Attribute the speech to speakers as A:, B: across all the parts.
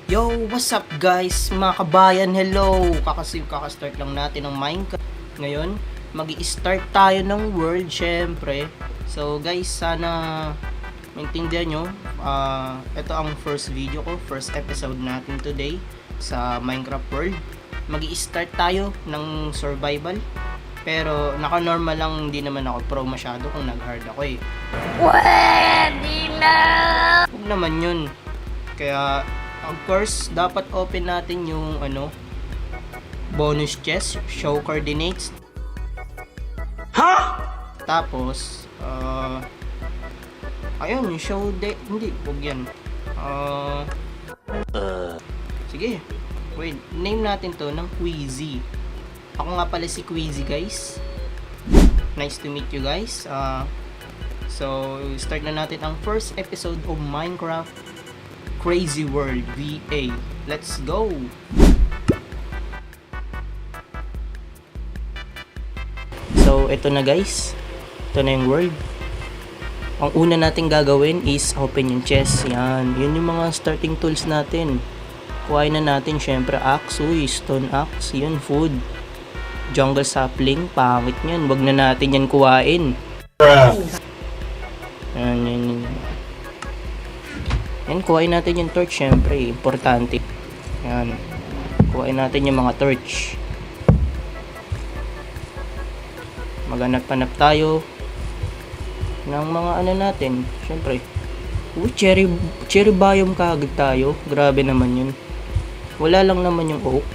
A: Yo, what's up guys? Mga kabayan, hello! Kakastart lang natin ng Minecraft. Ngayon, mag-i-start tayo ng world, syempre. So guys, sana maintindihan nyo. Ito ang first video ko, first episode natin today sa Minecraft world. Mag-i-start tayo ng survival. Pero naka-normal lang, hindi naman ako pro masyado kung nag-hard ako eh.
B: Pwede na!
A: Huwag naman yun. Kaya of course, dapat open natin yung bonus chest, show coordinates. Tapos, ayun, yung show hindi, huwag yan. Sige, wait, name natin to ng Queasy. Ako nga pala si Queasy, guys. Nice to meet you guys. So, start na natin ang first episode of Minecraft Crazy World VA. Let's go! So, ito na guys. Ito na yung world. Ang una natin gagawin is open yung chest. Yan. Yun yung mga starting tools natin. Kuhain na natin syempre axe. Uy, stone axe. Yun, food. Jungle sapling. Pangit yan. Wag na natin yan kuhain. Yan. Yan, kuhain natin yung torch, syempre, importante. Yan, kuhain natin yung mga torch. Maghanap-hanap tayo ng mga natin, syempre. Uy, cherry biome kaagad tayo. Grabe naman yun. Wala lang naman yung oak.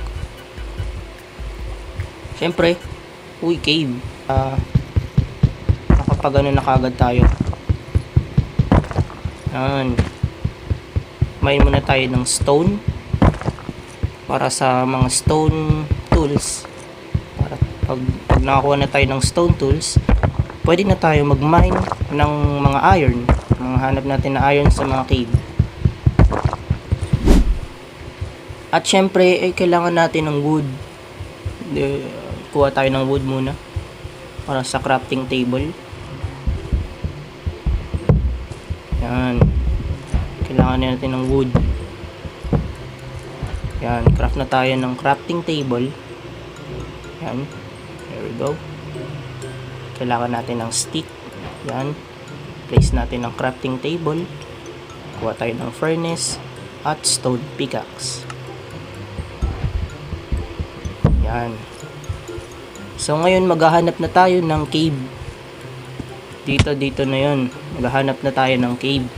A: Syempre, uy, cave. Nakapag na kaagad tayo. Yan. Main muna tayo ng stone para sa mga stone tools. Para pag nakakuha na tayo ng stone tools, pwede na tayo mag-mine ng mga iron. Hanap natin na iron sa mga cave. At syempre, kailangan natin ng wood. Kuha tayo ng wood muna para sa crafting table. Yan. Kailangan natin ng wood. Yan, craft na tayo ng crafting table. Yan, there we go. Kailangan natin ng stick. Yan, place natin ng crafting table. Kuha tayo ng furnace at stone pickaxe. Yan. So ngayon maghahanap na tayo ng cave. Dito na yun. Maghahanap na tayo ng cave.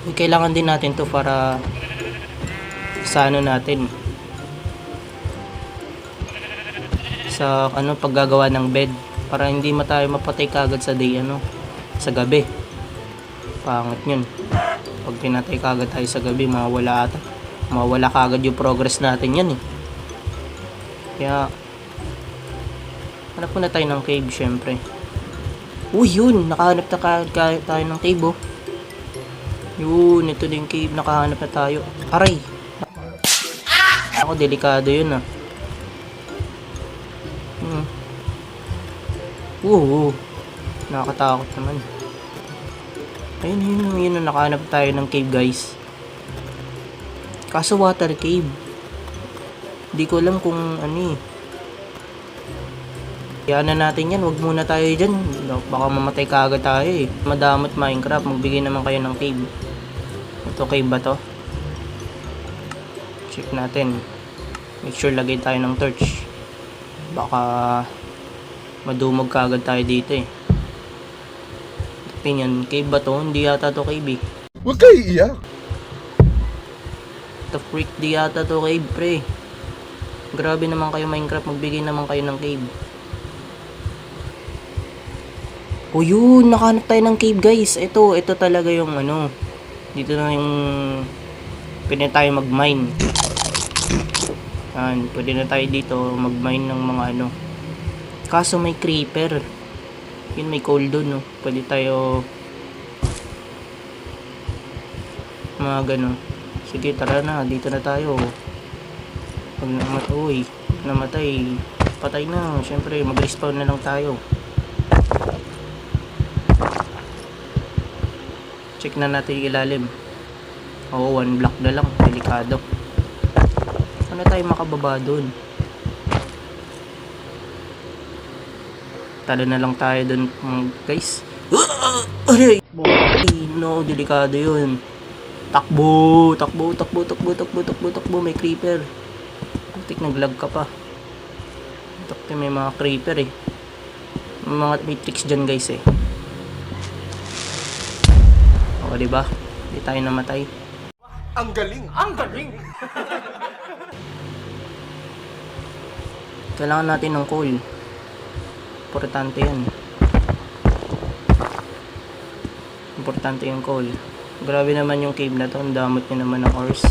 A: Kailangan din natin to para sa natin sa paggagawa ng bed para hindi tayo mapatay kagad sa day sa gabi. Pangit yun pag pinatay kagad tayo sa gabi, mawala kagad yung progress natin yan eh. Kaya hanap muna tayo ng cave syempre. Uy, yun, nakahanap na kagad tayo ng cave oh. Yun, ito din cave, nakahanap na tayo. Aray! Ako, delikado yun ah. Nakakatakot naman. Ayun, nakahanap tayo ng cave guys. Kaso water cave. Hindi ko alam kung Kaya na natin yan, wag muna tayo dyan. Baka mamatay kaagad tayo eh. Madamot Minecraft, magbigay naman kayo ng cave. Ito cave ba to? Check natin. Make sure lagay tayo ng torch. Baka madumog kaagad tayo dito eh. Opinion, cave ba to? Hindi yata to cave eh.
C: Huwag kayo iiyak.
A: The freak, di yata to cave pre. Grabe naman kayo Minecraft, magbigay naman kayo ng cave. O yun, nakahanap tayo ng cave guys. Ito talaga yung dito na yung pwede na tayo mag-mine. Yan, pwede na tayo dito mag-mine ng mga Kaso may creeper. Yun, may coal doon no. Pwede tayo mga Sige, tara na, dito na tayo. Pag namatay, patay na. Syempre, mag-respawn na lang tayo. Check na natin yung ilalim. Oo, 1 block na lang. Delikado. Ano tayo makababa dun? Talo na lang tayo dun, guys. Aray! No, delikado yun. Takbo! Takbo, takbo, takbo, takbo, takbo, takbo. May creeper. Putik, naglag ka pa. Takbo, may mga creeper eh. May mga matrix dyan, guys eh. O, diba? Hindi tayo namatay.
C: Ang galing! Ang galing!
A: Kailangan natin ng coal. Importante yan. Importante yung coal. Grabe naman yung cave na to. Ang damot nyo naman ng ores.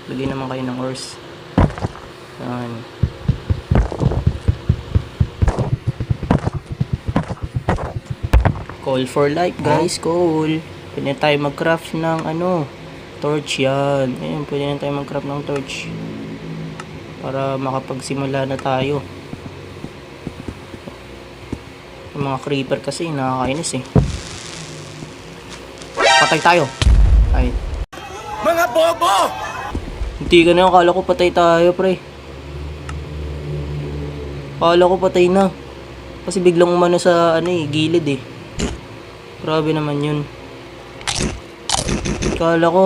A: Bigyan naman kayo ng ores. Yan. Coal for life, guys. Coal. Pwede na tayo mag-craft ng torch yan. Ayun, pwede na tayo mag-craft ng torch. Para makapagsimula na tayo. Yung mga creeper kasi nakakainis eh. Patay tayo. Ay.
C: Mga bobo!
A: Hindi ka na, akala ko patay tayo, pre. Akala ko patay na. Kasi biglang umano sa gilid eh. Grabe naman yun. Akala ko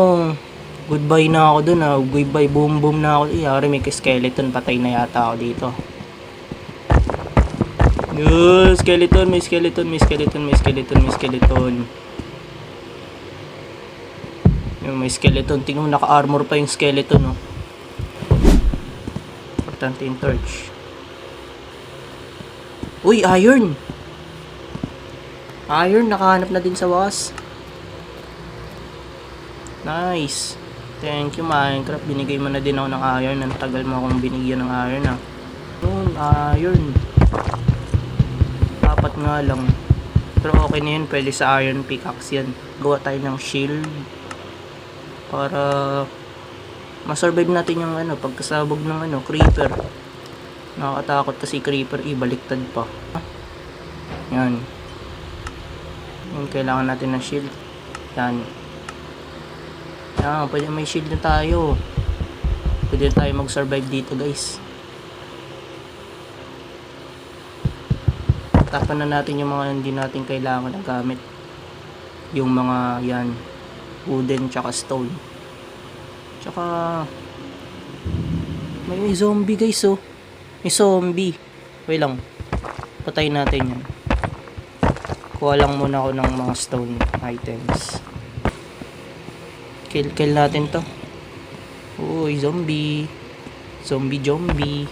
A: goodbye na ako dun ah. Goodbye, boom boom na ako. Yari, may skeleton, patay na yata ako dito. Skeleton, may skeleton, may skeleton, may skeleton, may skeleton. Yung may skeleton, tingnan mo, naka-armor pa yung skeleton, oh. Importante yung torch. Uy, iron! Iron, nakahanap na din sa wakas. Nice. Thank you, Minecraft. Binigay mo na din ako ng iron. Ang tagal mo akong binigyan ng iron, ah. Iron. Dapat nga lang. Pero okay na yun. Pwede sa iron pickaxe yan. Gawa tayo ng shield. Para masurvive natin yung pagkasabog ng creeper. Nakakatakot kasi creeper. Baliktad pa. Yan. Yung kailangan natin ng shield. Yan. Pwede may shield na tayo. Pwede tayo mag-survive dito, guys. Tapan na natin yung mga hindi natin kailangan na gamit. Yung mga yan, wooden tsaka stone. Tsaka may zombie, guys, oh. May zombie. Wait lang. Patayin natin yan. Kuha lang muna ako ng mga stone items. Kill natin to. Uy, zombie. Zombie.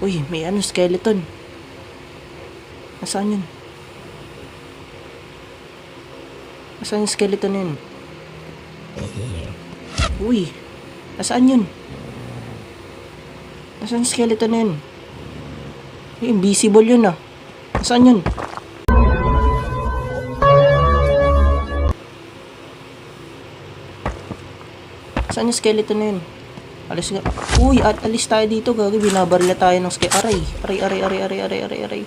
A: Uy, may skeleton. Nasaan yun? Nasaan yung skeleton yun? Uy, nasaan yun? Nasaan yung skeleton yun? Invisible yun ah. Nasaan yun? Saan yung skeleton na yun? Alis nga. Uy, alis tayo dito. Gagi, binabarila tayo ng skeleton. Aray.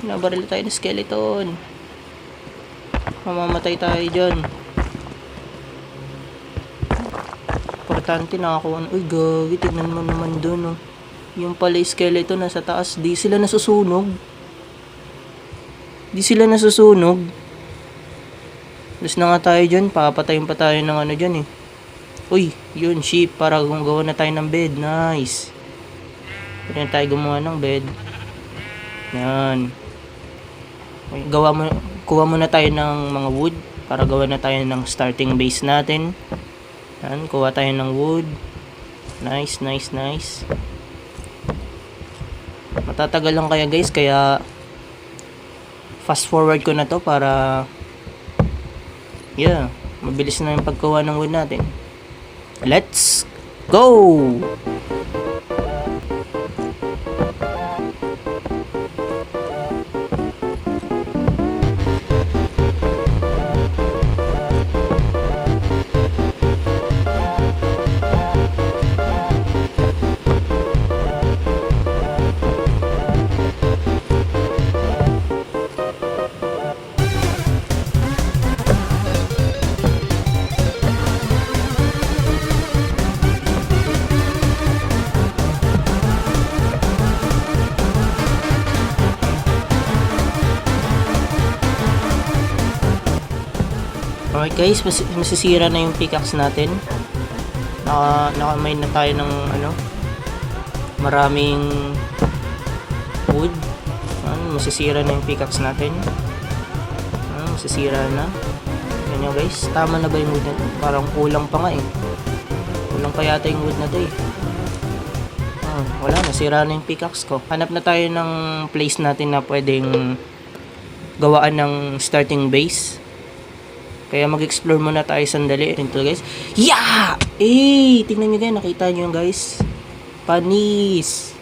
A: Binabarila tayo ng skeleton. Mamamatay tayo dyan. Importante nakakuha. Uy, gagi, tignan mo naman dun, oh. Yung pala yung skeleton nasa taas. Di sila nasusunog. Alis na nga tayo dyan. Papatayin pa tayo ng dyan eh. Uy, yun, sheep, para gumawa na tayo ng bed. Nice. Pwede na tayo gumawa ng bed. Yan. Kuha muna tayo ng mga wood para gawa na tayo ng starting base natin. Yan, kuha tayo ng wood. Nice. Matatagal lang kaya, guys, kaya fast forward ko na to para mabilis na yung pagkuha ng wood natin. Let's go! Guys, masisira na yung pickaxe natin. Nakamine na tayo ng maraming wood. Masisira na yung pickaxe natin. Masisira na. Yan nyo guys, tama na ba yung wood na ito? Parang kulang pa nga eh. Kulang pa yata yung wood na ito eh. Wala, nasira na yung pickaxe ko. Hanap na tayo ng place natin na pwedeng gawaan ng starting base. Kaya mag-explore muna tayo sandali. Ito guys. Yeah! Tingnan nyo guys, nakita nyo yung guys. Panis!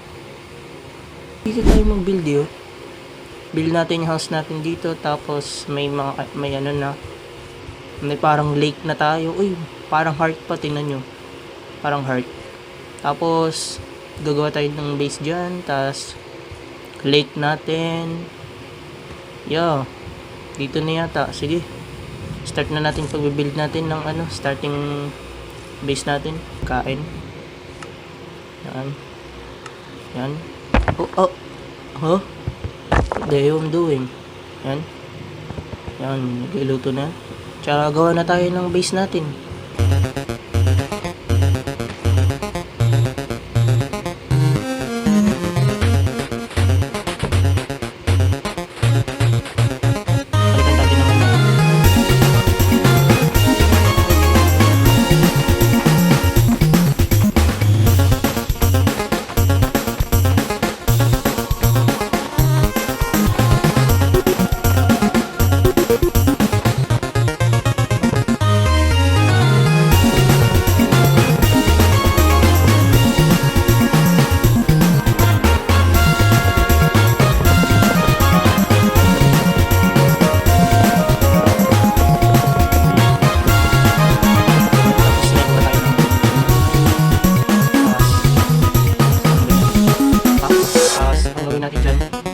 A: Dito tayo mag-build yun. Build natin yung house natin dito. Tapos may parang lake na tayo. Uy, parang heart pa. Tingnan nyo. Parang heart. Tapos gagawa tayo ng base dyan. Tapos lake natin. Yeah. Dito na yata. Sige. Start na natin pag-build natin ng starting base natin. Kain. Yan. Yan. Oh. Huh? What the hell I'm doing? Yan. Yan. Nagluto na. Tsaka gawa na tayo ng base natin.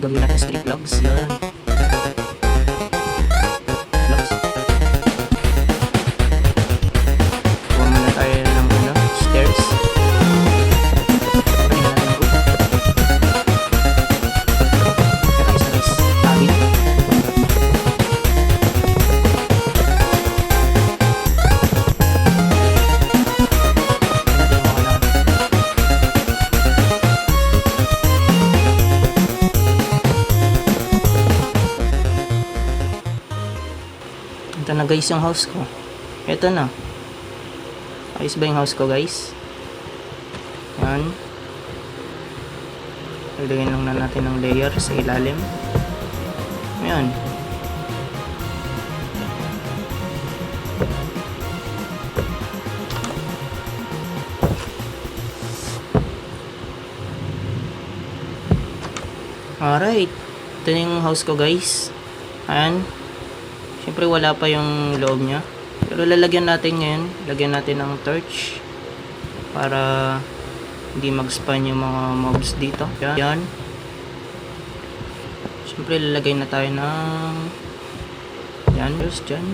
A: Gawin natin street vlogs. Yan. Vlogs. Kuha muna tayo ng stairs. Pwede na natin ito. Kaya tayo ito na guys yung house ko. Ito na. Ayos ba yung house ko guys? Yan. Lagyan lang na natin ng layer sa ilalim. Ayan. Alright. Ito na yung house ko guys. Ayan. Siyempre wala pa yung loob niya. Pero lalagyan natin ngayon. Lagyan natin ng torch. Para hindi mag-spawn yung mga mobs dito. Yan. Siyempre lalagay na tayo ng yan. Just dyan.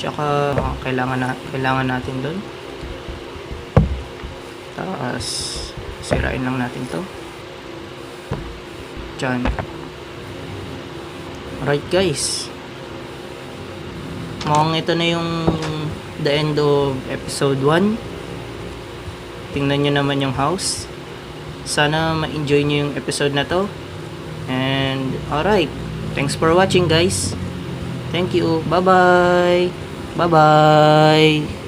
A: Tsaka kailangan natin doon. Tapos sirain lang natin to. Dyan. Alright guys, mukhang ito na yung the end of episode 1. Tingnan nyo naman yung house. Sana ma-enjoy nyo yung episode na to. And alright, thanks for watching guys. Thank you, bye bye. Bye bye.